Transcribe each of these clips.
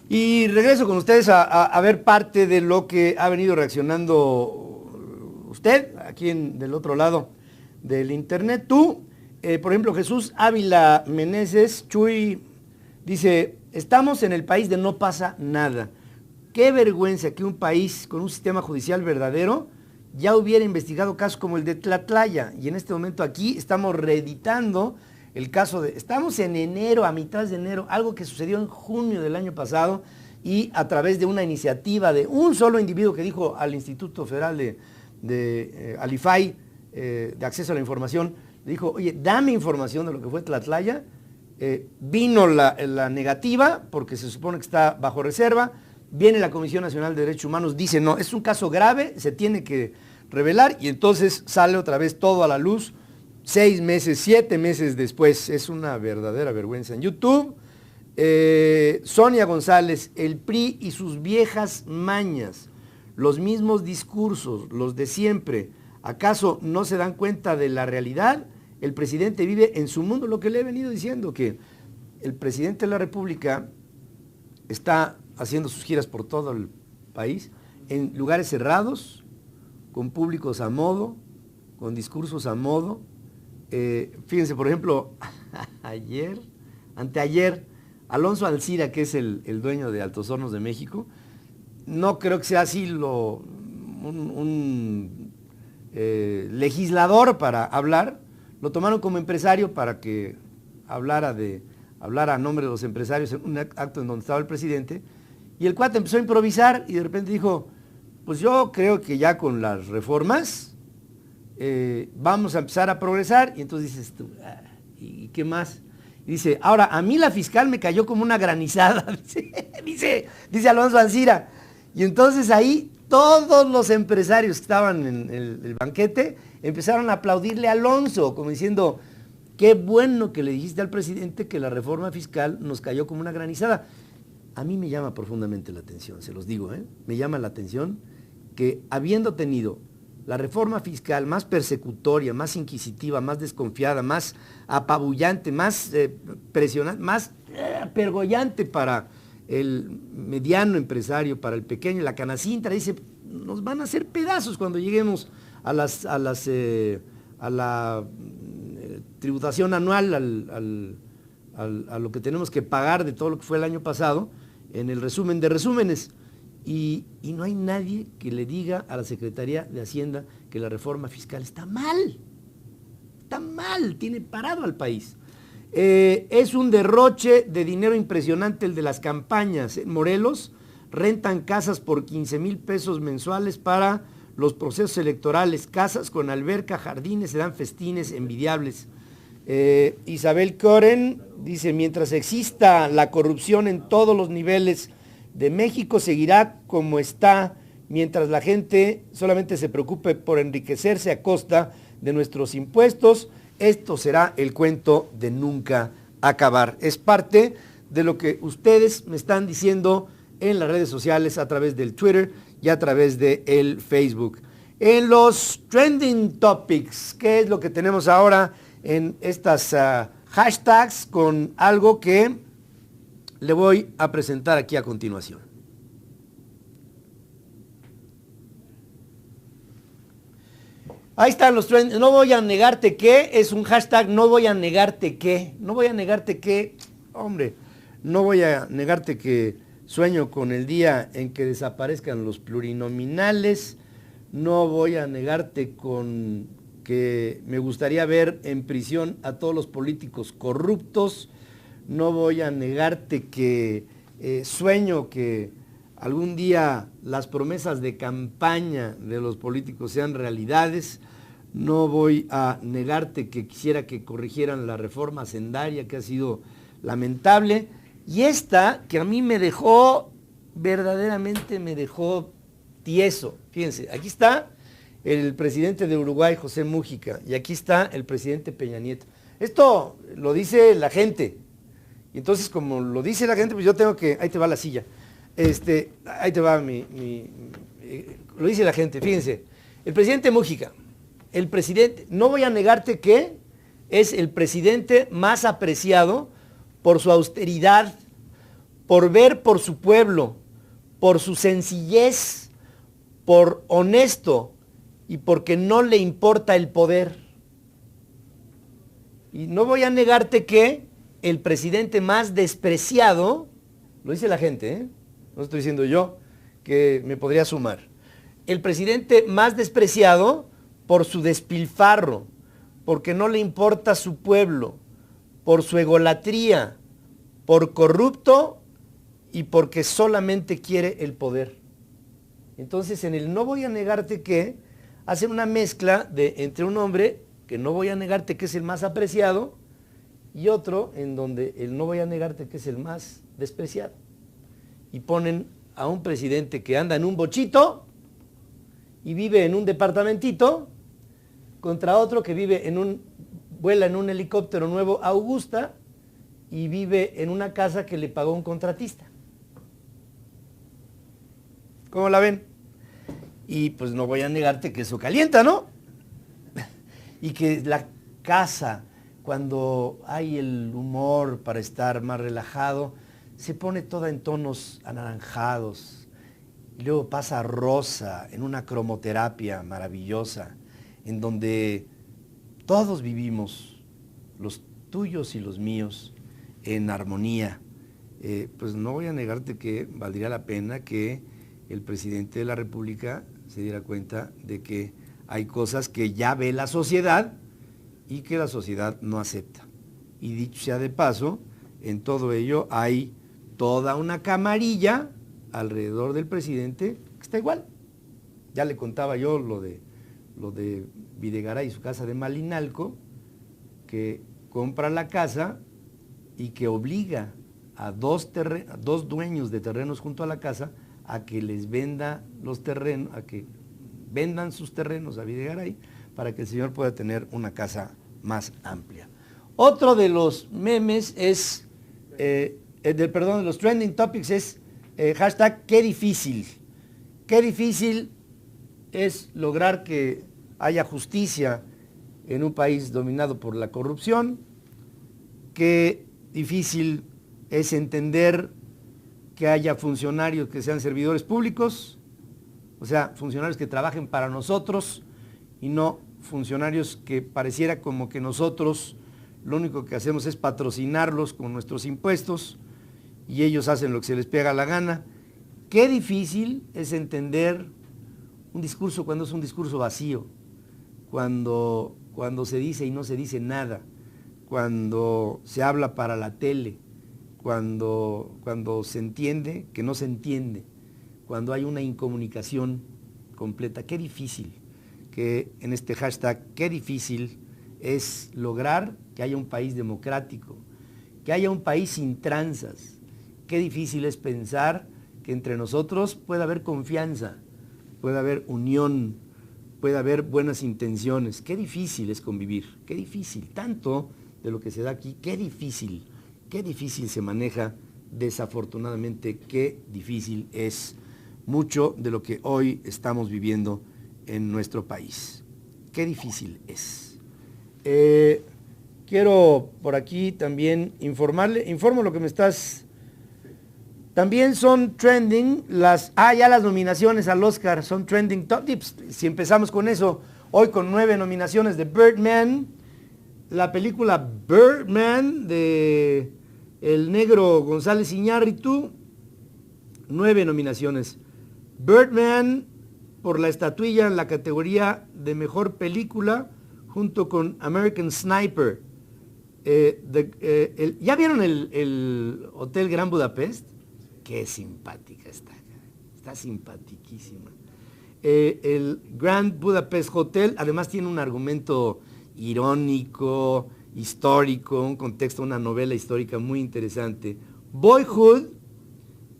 Y regreso con ustedes a ver parte de lo que ha venido reaccionando usted, aquí del otro lado del internet. Tú, por ejemplo, Jesús Ávila Meneses, Chuy, dice, estamos en el país de no pasa nada. Qué vergüenza que un país con un sistema judicial verdadero ya hubiera investigado casos como el de Tlatlaya. Y en este momento aquí estamos reeditando el caso de... Estamos en enero, a mitad de enero, algo que sucedió en junio del año pasado y a través de una iniciativa de un solo individuo que dijo al Instituto Federal al IFAI, de Acceso a la Información, le dijo, oye, dame información de lo que fue Tlatlaya. Vino la negativa porque se supone que está bajo reserva. Viene la Comisión Nacional de Derechos Humanos, dice no, es un caso grave, se tiene que revelar y entonces sale otra vez todo a la luz 6 meses, 7 meses después. Es una verdadera vergüenza. En YouTube, Sonia González, el PRI y sus viejas mañas, los mismos discursos, los de siempre. ¿Acaso no se dan cuenta de la realidad? El presidente vive en su mundo, lo que le he venido diciendo, que el presidente de la República está haciendo sus giras por todo el país, en lugares cerrados, con públicos a modo, con discursos a modo. Fíjense, por ejemplo, anteayer, Alonso Alcira, que es el dueño de Altos Hornos de México, no creo que sea así un legislador para hablar, lo tomaron como empresario para que hablara a nombre de los empresarios en un acto en donde estaba el presidente, y el cuate empezó a improvisar y de repente dijo, pues yo creo que ya con las reformas vamos a empezar a progresar. Y entonces dices tú, ¿y qué más? Y dice, ahora, a mí la fiscal me cayó como una granizada, dice Alonso Ancira. Y entonces ahí todos los empresarios que estaban en el banquete empezaron a aplaudirle a Alonso, como diciendo, qué bueno que le dijiste al presidente que la reforma fiscal nos cayó como una granizada. A mí me llama profundamente la atención, se los digo, me llama la atención que habiendo tenido la reforma fiscal más persecutoria, más inquisitiva, más desconfiada, más apabullante, más presionante, más pergollante para el mediano empresario, para el pequeño, la Canacintra dice, nos van a hacer pedazos cuando lleguemos a la tributación anual, a lo que tenemos que pagar de todo lo que fue el año pasado, en el resumen de resúmenes. Y no hay nadie que le diga a la Secretaría de Hacienda que la reforma fiscal está mal, tiene parado al país. Es un derroche de dinero impresionante el de las campañas. En Morelos rentan casas por 15,000 pesos mensuales para los procesos electorales, casas con alberca, jardines, se dan festines envidiables. Isabel Coren dice, mientras exista la corrupción en todos los niveles de México, seguirá como está, mientras la gente solamente se preocupe por enriquecerse a costa de nuestros impuestos. Esto será el cuento de nunca acabar. Es parte de lo que ustedes me están diciendo en las redes sociales, a través del Twitter y a través del Facebook. En los trending topics, ¿qué es lo que tenemos ahora en estas hashtags? Con algo que le voy a presentar aquí a continuación. Ahí están los trends. No voy a negarte que, es un hashtag, no voy a negarte que. No voy a negarte que, hombre, no voy a negarte que sueño con el día en que desaparezcan los plurinominales. No voy a negarte con que me gustaría ver en prisión a todos los políticos corruptos. No voy a negarte que sueño que algún día las promesas de campaña de los políticos sean realidades. No voy a negarte que quisiera que corrigieran la reforma hacendaria, que ha sido lamentable. Y esta, que a mí me dejó, verdaderamente me dejó tieso. Fíjense, aquí está el presidente de Uruguay, José Mújica, y aquí está el presidente Peña Nieto. Esto lo dice la gente. Y entonces, como lo dice la gente, pues yo tengo que... Ahí te va la silla. Ahí te va lo dice la gente, fíjense. El presidente Mújica, el presidente, no voy a negarte que es el presidente más apreciado por su austeridad, por ver por su pueblo, por su sencillez, por honesto y porque no le importa el poder. Y no voy a negarte que el presidente más despreciado, lo dice la gente, ¿eh? No estoy diciendo yo, que me podría sumar. El presidente más despreciado por su despilfarro, porque no le importa su pueblo, por su egolatría, por corrupto y porque solamente quiere el poder. Entonces, en el no voy a negarte que hace una mezcla entre un hombre que no voy a negarte que es el más apreciado y otro en donde el no voy a negarte que es el más despreciado. Y ponen a un presidente que anda en un bochito y vive en un departamentito contra otro que vuela en un helicóptero nuevo Augusta y vive en una casa que le pagó un contratista. ¿Cómo la ven? Y pues no voy a negarte que eso calienta, ¿no? Y que la casa, cuando hay el humor para estar más relajado, se pone toda en tonos anaranjados. Y luego pasa rosa en una cromoterapia maravillosa, en donde todos vivimos, los tuyos y los míos, en armonía. Pues no voy a negarte que valdría la pena que el presidente de la República se diera cuenta de que hay cosas que ya ve la sociedad y que la sociedad no acepta. Y dicho sea de paso, en todo ello hay toda una camarilla alrededor del presidente que está igual. Ya le contaba yo lo de Videgaray y su casa de Malinalco, que compra la casa y que obliga a dos dueños de terrenos junto a la casa a que les venda los terrenos, a que vendan sus terrenos a Videgaray para que el señor pueda tener una casa más amplia. Otro de los memes es, de los trending topics es hashtag qué difícil. Qué difícil es lograr que haya justicia en un país dominado por la corrupción. Qué difícil es entender que haya funcionarios que sean servidores públicos, o sea, funcionarios que trabajen para nosotros y no funcionarios que pareciera como que nosotros lo único que hacemos es patrocinarlos con nuestros impuestos y ellos hacen lo que se les pega la gana. Qué difícil es entender un discurso cuando es un discurso vacío, cuando se dice y no se dice nada, cuando se habla para la tele, cuando se entiende que no se entiende, cuando hay una incomunicación completa. Qué difícil que en este hashtag, qué difícil es lograr que haya un país democrático, que haya un país sin tranzas. Qué difícil es pensar que entre nosotros pueda haber confianza, pueda haber unión, pueda haber buenas intenciones. Qué difícil es convivir, qué difícil, tanto de lo que se da aquí, qué difícil se maneja, desafortunadamente, qué difícil es mucho de lo que hoy estamos viviendo en nuestro país. Qué difícil es. Quiero por aquí también informo lo que me estás... También son trending ya las nominaciones al Oscar, son trending top tips. Si empezamos con eso, hoy con 9 nominaciones de Birdman, la película Birdman de el negro González Iñárritu, 9 nominaciones. Birdman por la estatuilla en la categoría de mejor película, junto con American Sniper. ¿Ya vieron el Hotel Gran Budapest? Qué simpática está simpatiquísima. El Grand Budapest Hotel además tiene un argumento irónico, histórico, un contexto, una novela histórica muy interesante. Boyhood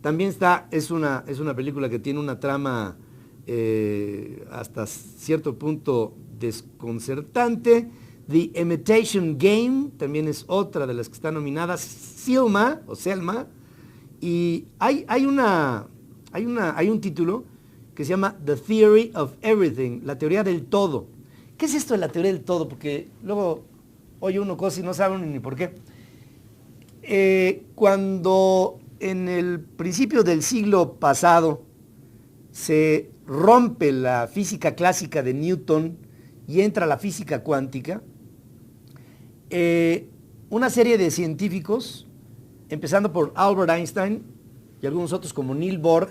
también es una película que tiene una trama hasta cierto punto desconcertante. The Imitation Game también es otra de las que están nominadas. Selma, y hay un título que se llama The Theory of Everything, la teoría del todo. ¿Qué es esto de la teoría del todo? Porque luego oye uno cosas y no sabe ni por qué. Cuando en el principio del siglo pasado se rompe la física clásica de Newton y entra la física cuántica, una serie de científicos, empezando por Albert Einstein y algunos otros como Niels Bohr,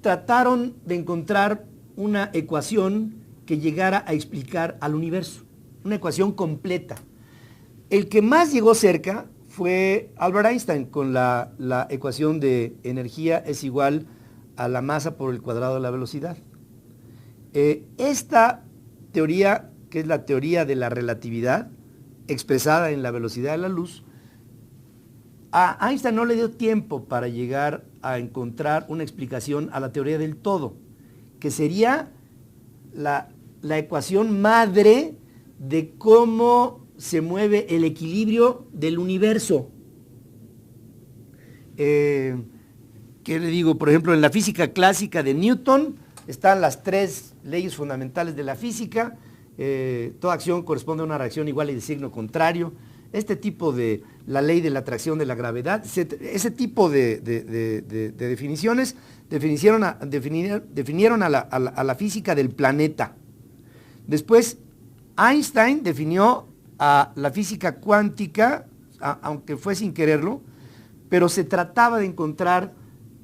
trataron de encontrar una ecuación que llegara a explicar al universo, una ecuación completa. El que más llegó cerca fue Albert Einstein con la ecuación de energía es igual a la masa por el cuadrado de la velocidad. Esta teoría, que es la teoría de la relatividad, expresada en la velocidad de la luz, a Einstein no le dio tiempo para llegar a encontrar una explicación a la teoría del todo, que sería la ecuación madre de cómo se mueve el equilibrio del universo. ¿Qué le digo? Por ejemplo, en la física clásica de Newton están las 3 leyes fundamentales de la física. Toda acción corresponde a una reacción igual y de signo contrario. Este tipo de la ley de la atracción de la gravedad, ese tipo de definiciones definieron a la física del planeta. Después, Einstein definió a la física cuántica, aunque fue sin quererlo, pero se trataba de encontrar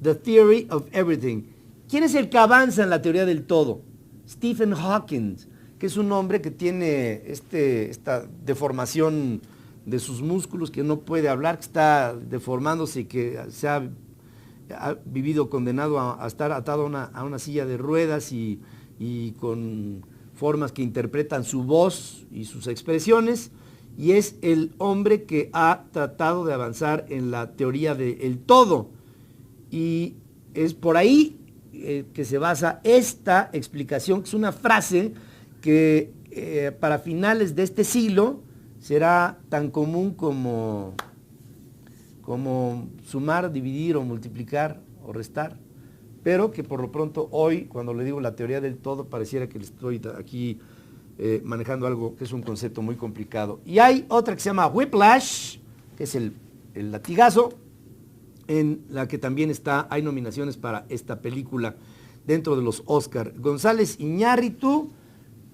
the theory of everything. ¿Quién es el que avanza en la teoría del todo? Stephen Hawking, que es un hombre que tiene esta deformación de sus músculos, que no puede hablar, que está deformándose y que se ha vivido condenado a estar atado a una silla de ruedas y con formas que interpretan su voz y sus expresiones, y es el hombre que ha tratado de avanzar en la teoría del todo. Y es por ahí que se basa esta explicación, que es una frase que para finales de este siglo será tan común como sumar, dividir o multiplicar o restar, pero que por lo pronto hoy, cuando le digo la teoría del todo, pareciera que le estoy aquí manejando algo que es un concepto muy complicado. Y hay otra que se llama Whiplash, que es el latigazo, en la que también hay nominaciones para esta película dentro de los Oscar. González Iñárritu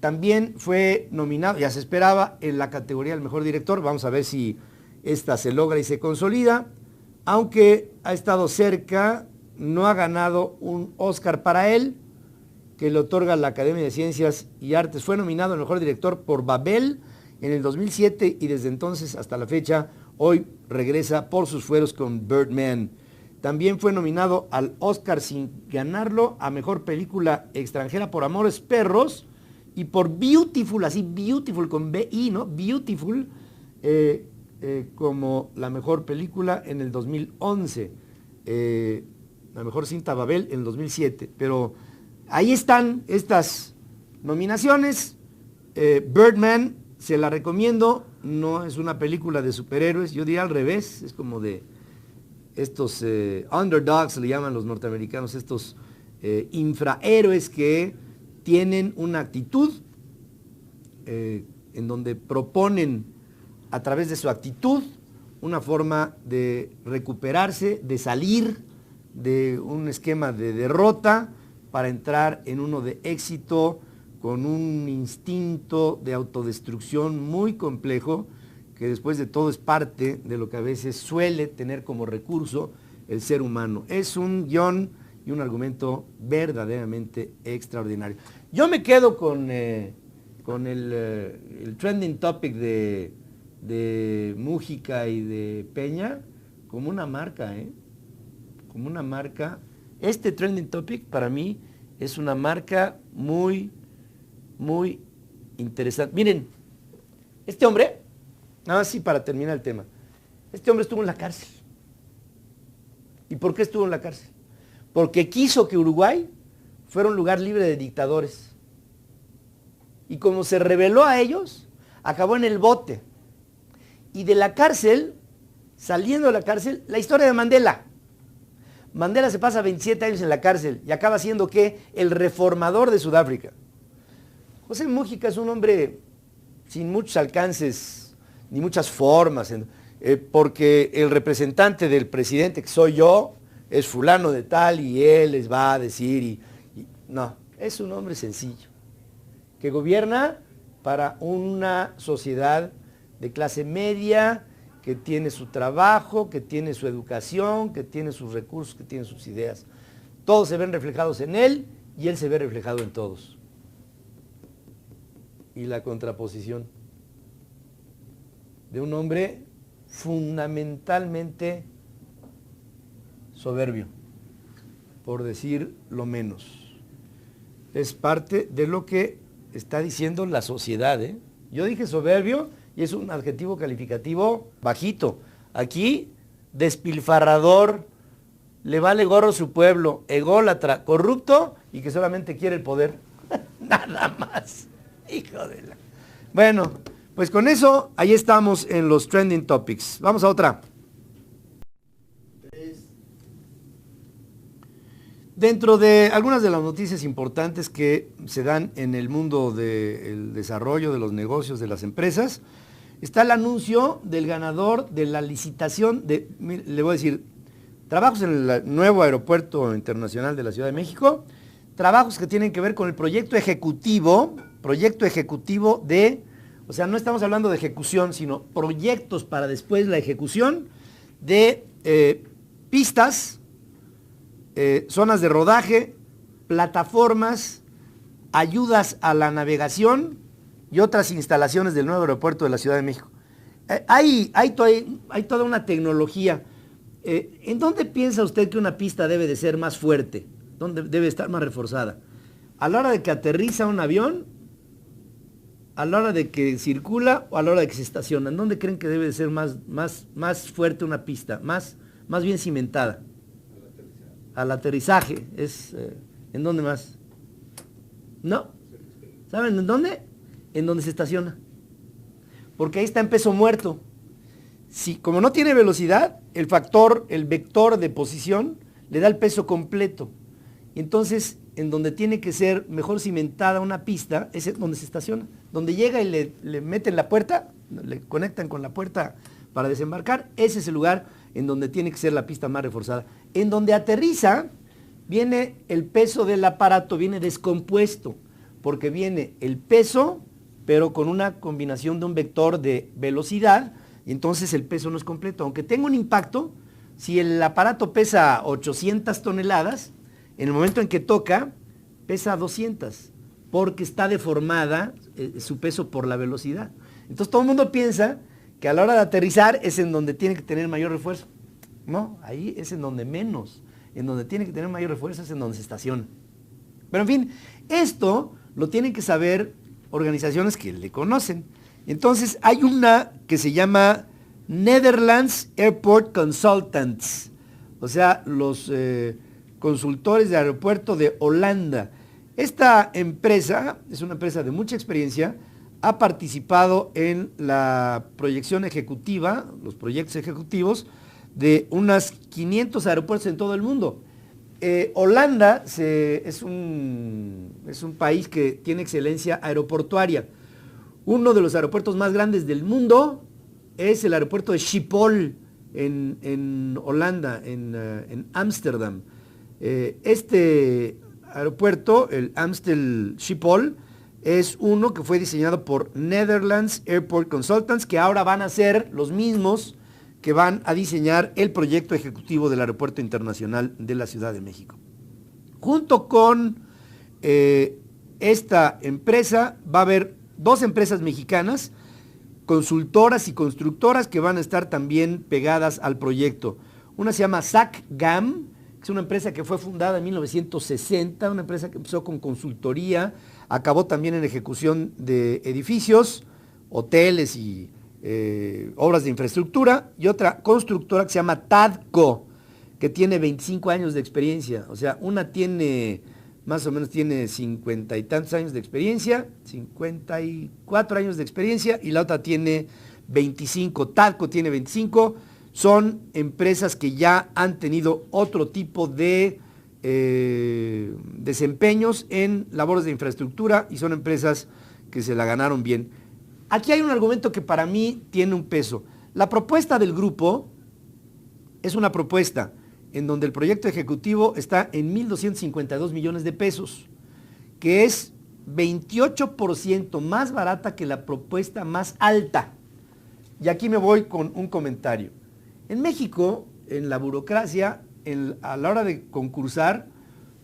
también fue nominado, ya se esperaba, en la categoría del mejor director. Vamos a ver si esta se logra y se consolida, aunque ha estado cerca, no ha ganado un Oscar para él, que le otorga la Academia de Ciencias y Artes. Fue nominado al mejor director por Babel en el 2007 y desde entonces hasta la fecha, hoy regresa por sus fueros con Birdman. También fue nominado al Oscar sin ganarlo a mejor película extranjera por Amores Perros y por Beautiful, así Beautiful con B-I, ¿no? Beautiful, como la mejor película en el 2011. La mejor cinta Babel en el 2007. Pero ahí están estas nominaciones. Birdman, se la recomiendo. No es una película de superhéroes, yo diría al revés. Es como de estos underdogs, le llaman los norteamericanos, estos infrahéroes que tienen una actitud en donde proponen a través de su actitud una forma de recuperarse, de salir de un esquema de derrota para entrar en uno de éxito, con un instinto de autodestrucción muy complejo, que después de todo es parte de lo que a veces suele tener como recurso el ser humano. Es un guión y un argumento verdaderamente extraordinario. Yo me quedo con el trending topic de Mújica y de Peña como una marca, como una marca. Este trending topic para mí es una marca muy, muy interesante. Miren, este hombre, nada más sí para terminar el tema, este hombre estuvo en la cárcel. ¿Y por qué estuvo en la cárcel? Porque quiso que Uruguay fuera un lugar libre de dictadores. Y como se rebeló a ellos, acabó en el bote. Y de la cárcel, saliendo de la cárcel, la historia de Mandela. Mandela se pasa 27 años en la cárcel y acaba siendo, ¿qué? El reformador de Sudáfrica. José Mújica es un hombre sin muchos alcances, ni muchas formas. porque el representante del presidente, que soy yo, es fulano de tal y él les va a decir no, es un hombre sencillo, que gobierna para una sociedad de clase media, que tiene su trabajo, que tiene su educación, que tiene sus recursos, que tiene sus ideas. Todos se ven reflejados en él y él se ve reflejado en todos. Y la contraposición de un hombre fundamentalmente soberbio, por decir lo menos. Es parte de lo que está diciendo la sociedad, ¿eh? Yo dije soberbio y es un adjetivo calificativo bajito. Aquí, despilfarrador, le vale gorro su pueblo, ególatra, corrupto y que solamente quiere el poder. Nada más. Hijo de la... Bueno, pues con eso, ahí estamos en los trending topics. Vamos a otra. Dentro de algunas de las noticias importantes que se dan en el mundo del desarrollo de los negocios de las empresas, está el anuncio del ganador de la licitación de, le voy a decir, trabajos en el nuevo aeropuerto internacional de la Ciudad de México, trabajos que tienen que ver con el proyecto ejecutivo de, o sea, no estamos hablando de ejecución, sino proyectos para después la ejecución de pistas, zonas de rodaje, plataformas, ayudas a la navegación y otras instalaciones del nuevo aeropuerto de la Ciudad de México. Hay toda una tecnología. ¿En dónde piensa usted que una pista debe de ser más fuerte? ¿Dónde debe estar más reforzada? ¿A la hora de que aterriza un avión? ¿A la hora de que circula o a la hora de que se estaciona? ¿En dónde creen que debe de ser más fuerte una pista? Más bien cimentada. Al aterrizaje. ¿En dónde más? ¿No? ¿Saben en dónde? En donde se estaciona. Porque ahí está en peso muerto. Si, como no tiene velocidad, el vector de posición, le da el peso completo. Entonces, en donde tiene que ser mejor cimentada una pista, es donde se estaciona. Donde llega y le meten la puerta, le conectan con la puerta para desembarcar, ese es el lugar en donde tiene que ser la pista más reforzada. En donde aterriza, viene el peso del aparato, viene descompuesto, porque viene el peso, pero con una combinación de un vector de velocidad, y entonces el peso no es completo. Aunque tenga un impacto, si el aparato pesa 800 toneladas, en el momento en que toca, pesa 200, porque está deformada su peso por la velocidad. Entonces todo el mundo piensa que a la hora de aterrizar es en donde tiene que tener mayor refuerzo. No, ahí es en donde menos. En donde tiene que tener mayor refuerzo es en donde se estaciona. Pero en fin, esto lo tienen que saber organizaciones que le conocen. Entonces hay una que se llama Netherlands Airport Consultants, o sea, los consultores de aeropuerto de Holanda. Esta empresa es una empresa de mucha experiencia, ha participado en la proyección ejecutiva, los proyectos ejecutivos de unas 500 aeropuertos en todo el mundo. Holanda es un país que tiene excelencia aeroportuaria. Uno de los aeropuertos más grandes del mundo es el aeropuerto de Schiphol en Holanda, en Ámsterdam. Este aeropuerto, el Amstel Schiphol, es uno que fue diseñado por Netherlands Airport Consultants, que ahora van a ser los mismos que van a diseñar el proyecto ejecutivo del Aeropuerto Internacional de la Ciudad de México. Junto con esta empresa va a haber dos empresas mexicanas, consultoras y constructoras, que van a estar también pegadas al proyecto. Una se llama SAC-GAM, que es una empresa que fue fundada en 1960, una empresa que empezó con consultoría, acabó también en ejecución de edificios, hoteles y obras de infraestructura, y otra constructora que se llama TADCO, que tiene 25 años de experiencia. O sea, una tiene, más o menos tiene 50 y tantos años de experiencia, 54 años de experiencia, y la otra tiene 25. TADCO tiene 25. Son empresas que ya han tenido otro tipo de desempeños en labores de infraestructura y son empresas que se la ganaron bien. Aquí hay un argumento que para mí tiene un peso. La propuesta del grupo es una propuesta en donde el proyecto ejecutivo está en 1.252 millones de pesos, que es 28% más barata que la propuesta más alta. Y aquí me voy con un comentario. En México, en la burocracia, a la hora de concursar,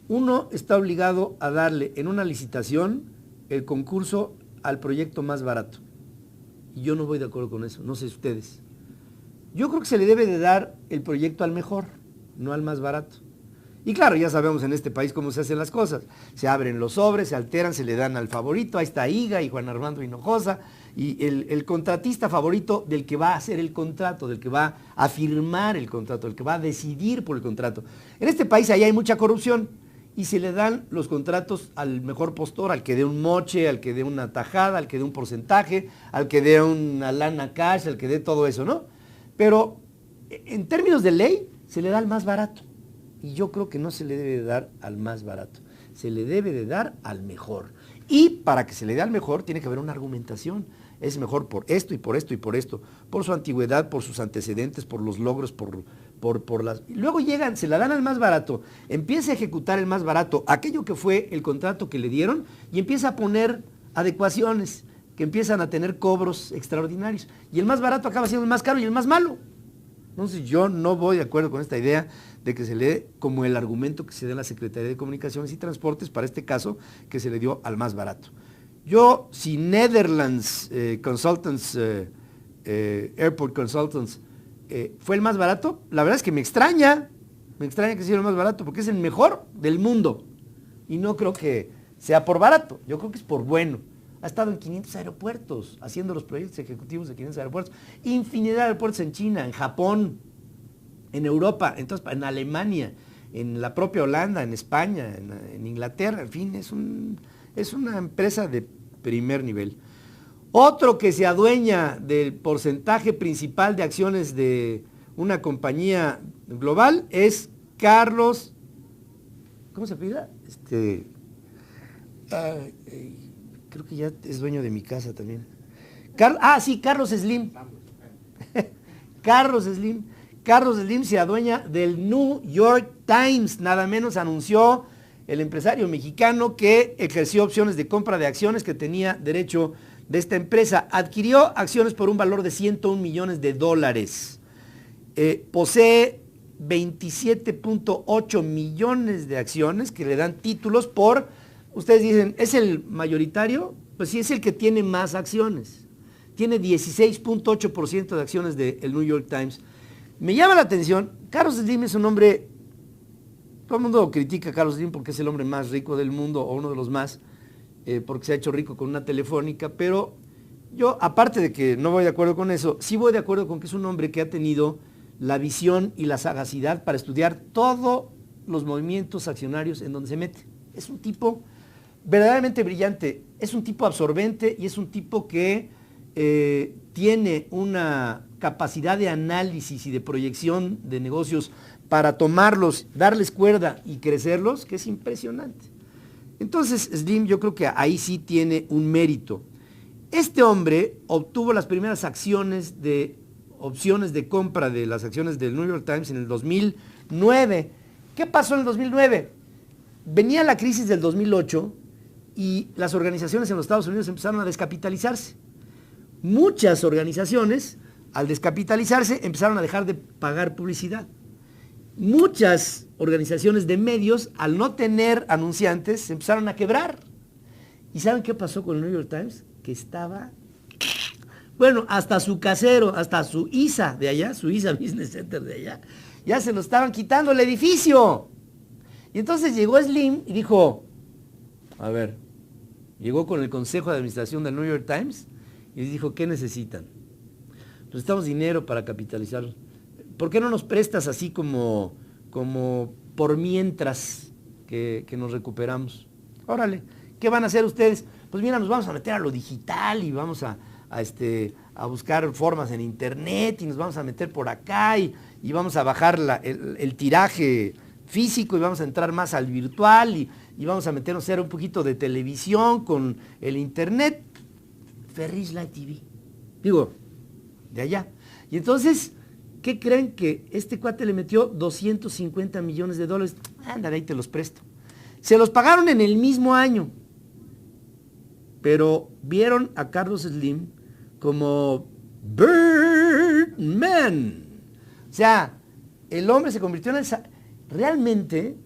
uno está obligado a darle en una licitación el concurso al proyecto más barato. Y yo no voy de acuerdo con eso, no sé ustedes. Yo creo que se le debe de dar el proyecto al mejor, no al más barato. Y claro, ya sabemos en este país cómo se hacen las cosas. Se abren los sobres, se alteran, se le dan al favorito. Ahí está Higa y Juan Armando Hinojosa. Y el contratista favorito del que va a hacer el contrato, del que va a firmar el contrato, del que va a decidir por el contrato. En este país ahí hay mucha corrupción y se le dan los contratos al mejor postor, al que dé un moche, al que dé una tajada, al que dé un porcentaje, al que dé una lana cash, al que dé todo eso, ¿no? Pero en términos de ley se le da al más barato. Y yo creo que no se le debe de dar al más barato, se le debe de dar al mejor. Y para que se le dé al mejor tiene que haber una argumentación. Es mejor por esto y por esto y por esto, por su antigüedad, por sus antecedentes, por los logros, por las... Y luego llegan, se la dan al más barato, empieza a ejecutar el más barato, aquello que fue el contrato que le dieron, y empieza a poner adecuaciones, que empiezan a tener cobros extraordinarios. Y el más barato acaba siendo el más caro y el más malo. Entonces yo no voy de acuerdo con esta idea de que se le dé como el argumento que se dé a la Secretaría de Comunicaciones y Transportes, para este caso, que se le dio al más barato. Yo, si Netherlands Consultants, Airport Consultants, fue el más barato, la verdad es que me extraña que sea el más barato, porque es el mejor del mundo. Y no creo que sea por barato, yo creo que es por bueno. Ha estado en 500 aeropuertos, haciendo los proyectos ejecutivos de 500 aeropuertos, infinidad de aeropuertos en China, en Japón, en Europa, entonces, en Alemania, en la propia Holanda, en España, en Inglaterra, en fin, es una empresa de primer nivel. Otro que se adueña del porcentaje principal de acciones de una compañía global es Carlos, ¿cómo se apellida? Creo que ya es dueño de mi casa también. Carlos Slim. Carlos Slim. Carlos Slim se adueña del New York Times, nada menos anunció el empresario mexicano que ejerció opciones de compra de acciones que tenía derecho de esta empresa. Adquirió acciones por un valor de 101 millones de dólares. Posee 27.8 millones de acciones que le dan títulos por, ustedes dicen, ¿es el mayoritario? Pues sí, es el que tiene más acciones. Tiene 16.8% de acciones del New York Times. Me llama la atención, Carlos Slim es un hombre, todo el mundo critica a Carlos Slim porque es el hombre más rico del mundo, o uno de los más, porque se ha hecho rico con una telefónica, pero yo, aparte de que no voy de acuerdo con eso, sí voy de acuerdo con que es un hombre que ha tenido la visión y la sagacidad para estudiar todos los movimientos accionarios en donde se mete. Es un tipo verdaderamente brillante, es un tipo absorbente y es un tipo que tiene una capacidad de análisis y de proyección de negocios para tomarlos, darles cuerda y crecerlos, que es impresionante. Entonces, Slim, yo creo que ahí sí tiene un mérito. Este hombre obtuvo las primeras opciones de compra de las acciones del New York Times en el 2009. ¿Qué pasó en el 2009? Venía la crisis del 2008 y las organizaciones en los Estados Unidos empezaron a descapitalizarse. Muchas organizaciones, al descapitalizarse, empezaron a dejar de pagar publicidad. Muchas organizaciones de medios, al no tener anunciantes, empezaron a quebrar. ¿Y saben qué pasó con el New York Times? Que estaba, bueno, hasta su casero, hasta su ISA de allá, su ISA Business Center de allá, ya se lo estaban quitando el edificio. Y entonces llegó Slim y dijo, a ver, llegó con el consejo de administración del New York Times y les dijo, ¿qué necesitan? Necesitamos dinero para capitalizar. ¿Por qué no nos prestas así como por mientras que nos recuperamos? Órale, ¿qué van a hacer ustedes? Pues mira, nos vamos a meter a lo digital y vamos a buscar formas en internet y nos vamos a meter por acá y vamos a bajar el tiraje físico y vamos a entrar más al virtual y vamos a meternos a hacer un poquito de televisión con el internet. Ferris Light TV. Digo, de allá. Y entonces, ¿qué creen? Que este cuate le metió 250 millones de dólares. Ándale, ahí te los presto. Se los pagaron en el mismo año. Pero vieron a Carlos Slim como Birdman. O sea, el hombre se convirtió en el... Realmente,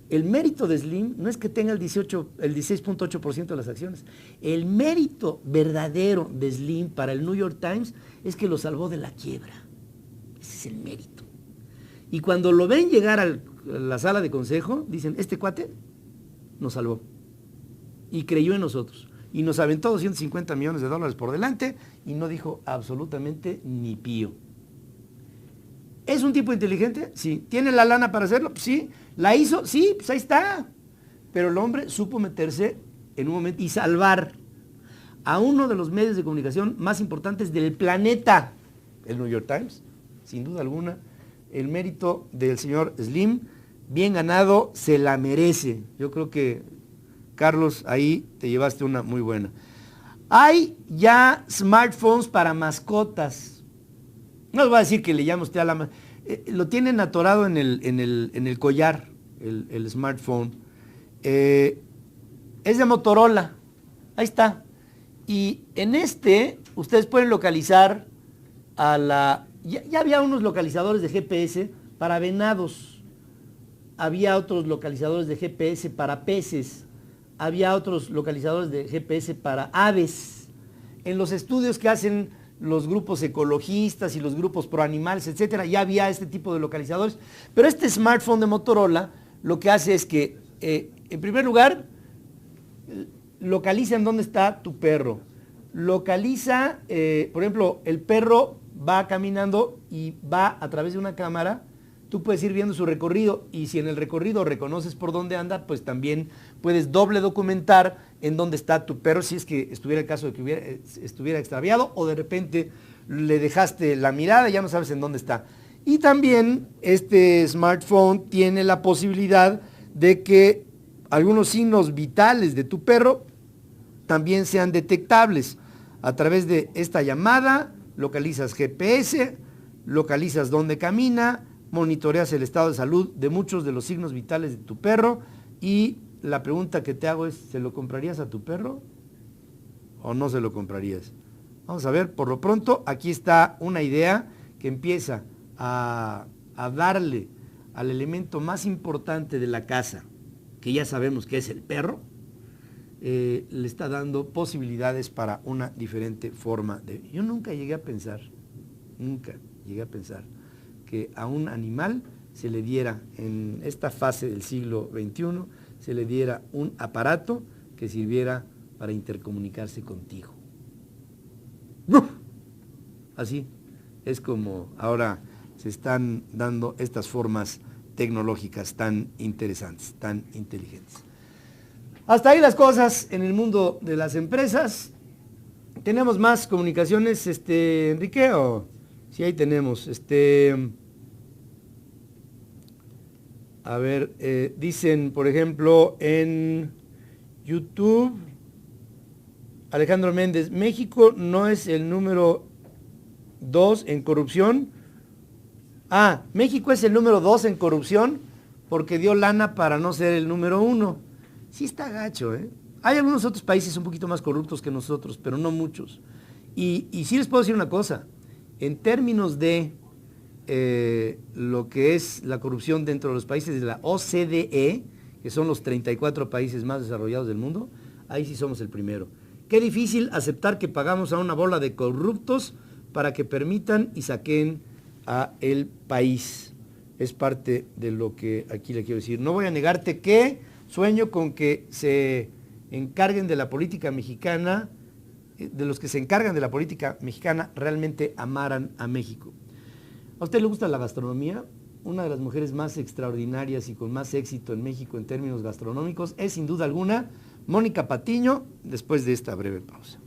el mérito de Slim no es que tenga el 16.8% de las acciones. El mérito verdadero de Slim para el New York Times es que lo salvó de la quiebra. Ese es el mérito. Y cuando lo ven llegar a la sala de consejo, dicen, este cuate nos salvó. Y creyó en nosotros. Y nos aventó 250 millones de dólares por delante y no dijo absolutamente ni pío. ¿Es un tipo inteligente? Sí. ¿Tiene la lana para hacerlo? Pues sí. ¿La hizo? Sí, pues ahí está. Pero el hombre supo meterse en un momento y salvar a uno de los medios de comunicación más importantes del planeta, el New York Times, sin duda alguna. El mérito del señor Slim, bien ganado, se la merece. Yo creo que, Carlos, ahí te llevaste una muy buena. Hay ya smartphones para mascotas. No les voy a decir que le llame usted a la... lo tienen atorado en el collar, el smartphone. Es de Motorola. Ahí está. Y en ustedes pueden localizar a la... Ya había unos localizadores de GPS para venados. Había otros localizadores de GPS para peces. Había otros localizadores de GPS para aves. En los estudios que hacen los grupos ecologistas y los grupos proanimales, etcétera, ya había este tipo de localizadores. Pero este smartphone de Motorola lo que hace es que, en primer lugar, localiza en dónde está tu perro. Localiza, por ejemplo, el perro va caminando y va a través de una cámara. Tú puedes ir viendo su recorrido y si en el recorrido reconoces por dónde anda, pues también puedes doble documentar en dónde está tu perro, si es que estuviera el caso de que estuviera extraviado o de repente le dejaste la mirada y ya no sabes en dónde está. Y también este smartphone tiene la posibilidad de que algunos signos vitales de tu perro también sean detectables. A través de esta llamada localizas GPS, localizas dónde camina, monitoreas el estado de salud de muchos de los signos vitales de tu perro y la pregunta que te hago es, ¿se lo comprarías a tu perro o no se lo comprarías? Vamos a ver, por lo pronto aquí está una idea que empieza a darle al elemento más importante de la casa, que ya sabemos que es el perro, le está dando posibilidades para una diferente forma de... Yo nunca llegué a pensar que a un animal se le diera, en esta fase del siglo XXI, se le diera un aparato que sirviera para intercomunicarse contigo. Así es como ahora se están dando estas formas tecnológicas tan interesantes, tan inteligentes. Hasta ahí las cosas en el mundo de las empresas. ¿Tenemos más comunicaciones, Enrique? ¿O? Sí, ahí tenemos. A ver, dicen, por ejemplo, en YouTube, Alejandro Méndez, México no es el número 2 en corrupción. Ah, México es el número 2 en corrupción porque dio lana para no ser el número 1. Sí está gacho, ¿eh? Hay algunos otros países un poquito más corruptos que nosotros, pero no muchos. Y sí les puedo decir una cosa, en términos de lo que es la corrupción dentro de los países de la OCDE, que son los 34 países más desarrollados del mundo, ahí sí somos el primero. Qué difícil aceptar que pagamos a una bola de corruptos para que permitan y saqueen a el país. Es parte de lo que aquí le quiero decir. No voy a negarte que sueño con que se encarguen de la política mexicana, de los que se encargan de la política mexicana, realmente amaran a México. ¿A usted le gusta la gastronomía? Una de las mujeres más extraordinarias y con más éxito en México en términos gastronómicos es sin duda alguna Mónica Patiño, después de esta breve pausa.